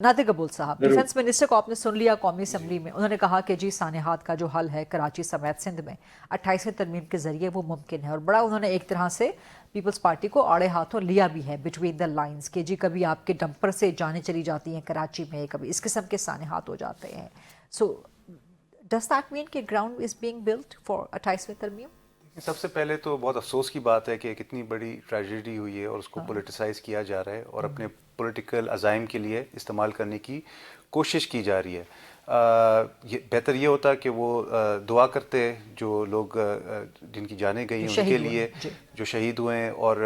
नादिर कबूल साहब, defence minister को आपने सुन लिया कौमी असम्बली में, उन्होंने कहा कि जी सानेहात का जो हल है कराची समेत सिंध में 28वें तरमीम के जरिए वो मुमकिन है, और बड़ा उन्होंने एक तरह से पीपल्स पार्टी को आड़े हाथों लिया भी है बिटवीन द लाइंस कि जी कभी आपके डंपर से जाने चली जाती हैं कराची में, कभी इस किस्म के सानेहात हो जाते हैं. सो डज दैट मीन कि ground is being built for 28वें तरमीम? सबसे पहले तो बहुत अफसोस की बात है कि कितनी बड़ी ट्रेजेडी हुई है और उसको पोलिटिसाइज़ किया जा रहा है और अपने पॉलिटिकल अज़ाइम के लिए इस्तेमाल करने की कोशिश की जा रही है. बेहतर ये होता कि वो दुआ करते जो लोग जिनकी जानें गई हैं उनके लिए, जो शहीद हुए हैं, और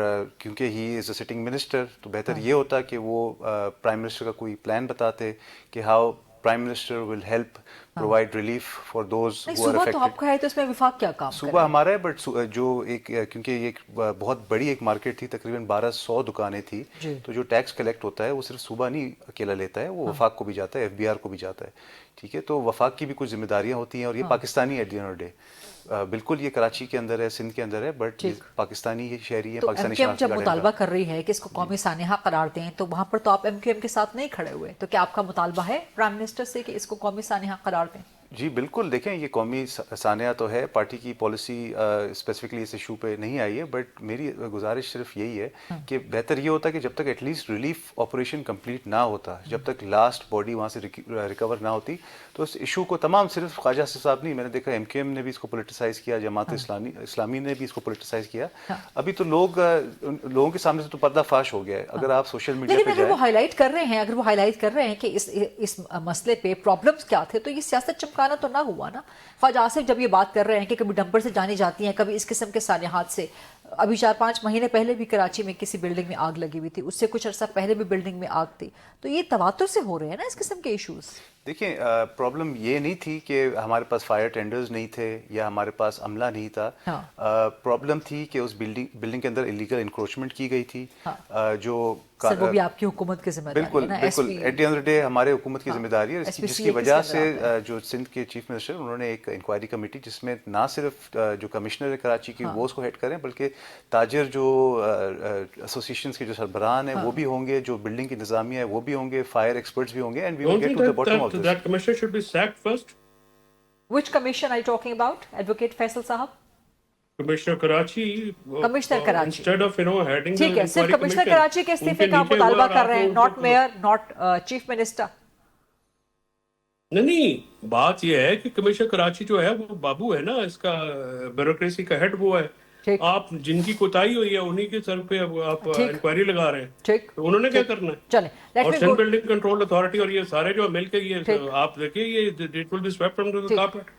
क्योंकि he is a sitting minister तो बेहतर ये होता कि वो प्राइम मिनिस्टर का कोई प्लान बताते कि how prime minister will help provide relief for those who are affected. तो आपका है तो इसमें विफाक क्या काम सूबा हमारा है, बट जो एक क्योंकि ये एक बहुत बड़ी एक मार्केट थी, तकरीबन 1200 दुकानें थी, तो जो टैक्स कलेक्ट होता है वो सिर्फ सूबा नहीं अकेला लेता है, वो वफाक को भी जाता है, FBR को भी जाता है. ठीक है, तो वफाक की भी कुछ जिम्मेदारियां होती हैं और ये Pakistani at the end of the day. बिल्कुल ये कराची के अंदर है, सिंध के अंदर है, बट पाकिस्तानी शहरी है. तो पाकिस्तानी MQM जब मुतालबा कर रही है कि इसको कौमी सानेहा करार दें, तो वहाँ पर तो आप MQM के साथ नहीं खड़े हुए, तो क्या आपका मुतालबा है प्राइम मिनिस्टर से कि इसको कौमी सानेहा करार दें? जी बिल्कुल, देखें ये कौमी सानिया तो है, पार्टी की पॉलिसी स्पेसिफिकली इस इशू पे नहीं आई है, बट मेरी गुजारिश सिर्फ यही है कि बेहतर ये होता कि जब तक एटलीस्ट रिलीफ ऑपरेशन कंप्लीट ना होता, जब तक लास्ट बॉडी वहाँ से रिकवर ना होती, तो इस इशू को तमाम सिर्फ ख्वाजा साहब नहीं, मैंने देखा MQM ने भी इसको पोलिटिसाइज़ किया, जमात इस्लामी ने भी इसको पोलिटिसाइज़ किया. अभी तो लोगों के सामने से तो पर्दाफाश हो गया है. अगर आप सोशल मीडिया पे अगर वो हाईलाइट कर रहे हैं कि इस मसले पे प्रॉब्लम्स क्या थे, तो ये सियासत चमकाना तो ना हुआ ना. ख्वाजा आसिफ जब ये बात कर रहे हैं कि कभी डंपर से जानी जाती हैं, कभी इस किस्म के सानेहात से, अभी 4-5 महीने पहले भी कराची में किसी बिल्डिंग में आग लगी हुई थी, उससे कुछ अर्सा पहले भी बिल्डिंग में आग थी, तो ये तवातुर से हो रहे हैं ना इस किस्म के इश्यूज. देखिए प्रॉब्लम ये नहीं थी कि हमारे पास फायर टेंडर्स नहीं थे या हमारे पास अमला नहीं था. प्रॉब्लम थी कि उस बिल्डिंग के अंदर इलीगल इंक्रोचमेंट की गई थी. जो सर वो भी आपकी हुकूमत की जिम्मेदारी है ना. बिल्कुल at the end of the day हमारे हुकूमत की जिम्मेदारी है, जिसकी वजह से जो सिंध के चीफ मिनिस्टर उन्होंने एक इंक्वायरी कमेटी, जिसमें ना सिर्फ जो कमिश्नर है कराची की वो उसको हेड करें, बल्कि ताजिर जो एसोसिएशंस के जो सरबराहान हैं वो भी होंगे, जो बिल्डिंग की निज़ामिया है वो भी होंगे, फायर एक्सपर्ट्स भी होंगे, and we will get to the bottom of this. That commissioner should be sacked first. Which commission are you talking about, Advocate Faisal Sahab? Commissioner Karachi. Commissioner Karachi. Instead of heading ठीक है, सिर्फ commissioner Karachi के इस्तीफे का मुतालबा कर रहे हैं, not mayor, not chief minister. नहीं, बात यह है कि कमिश्नर कराची जो है वो बाबू है ना, इसका ब्यूरोक्रेसी का हेड वो है. आप जिनकी कोताही हुई है उन्हीं के सर पे आप इंक्वायरी लगा रहे हैं. ठीक, तो उन्होंने क्या करना है? चलें, और सिंध बिल्डिंग कंट्रोल अथॉरिटी और ये सारे जो मिलकर ये आप देखिए, ये it will be swept under the carpet.